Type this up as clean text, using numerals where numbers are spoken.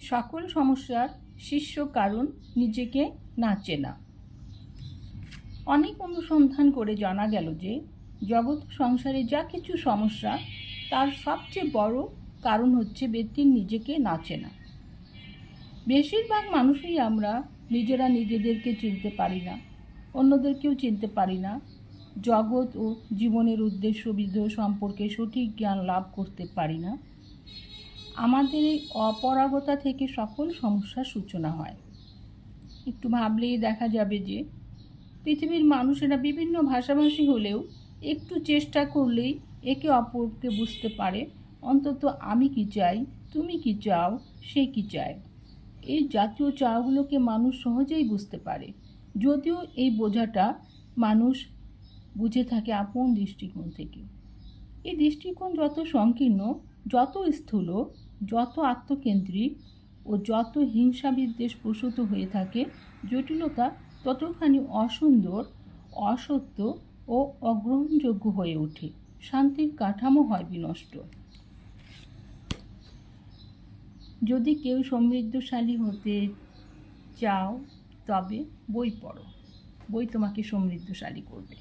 সকল সমস্যার শীর্ষ কারণ নিজেকে না চেনা। অনেক অনুসন্ধান করে জানা গেল যে জগৎ সংসারে যা কিছু সমস্যা তার সবচেয়ে বড় কারণ হচ্ছে ব্যক্তির নিজেকে না চেনা। বেশিরভাগ মানুষই আমরা নিজেরা নিজেদেরকে চিনতে পারি না, অন্যদেরকেও চিনতে পারি না, জগৎ ও জীবনের উদ্দেশ্য বিধেয় সম্পর্কে সঠিক জ্ঞান লাভ করতে পারি না। আমাদের এই অপরাগতা থেকে সকল সমস্যার সূচনা হয়। একটু ভাবলেই দেখা যাবে যে পৃথিবীর মানুষেরা বিভিন্ন ভাষাভাষী হলেও একটু চেষ্টা করলেই একে অপরকে বুঝতে পারে, অন্তত আমি কি চাই, তুমি কি চাও, সে কি চায়। এই জাতীয় চাওগুলোকে মানুষ সহজেই বুঝতে পারে, যদিও এই বোঝাটা মানুষ বুঝে থাকে আপন দৃষ্টিকোণ থেকে। এই দৃষ্টিকোণ যত সংকীর্ণ, যত স্থূল, যত আত্মকেন্দ্রিক ও যত হিংসা বিদ্বেষ প্রসূত হয়ে থাকে, জটিলতা ততখানি অসুন্দর, অসত্য ও অগ্রহণযোগ্য হয়ে ওঠে। শান্তির কাঠামো হয় বিনষ্ট। যদি কেউ সমৃদ্ধশালী হতে চাও তবে বই পড়ো, বই তোমাকে সমৃদ্ধশালী করবে।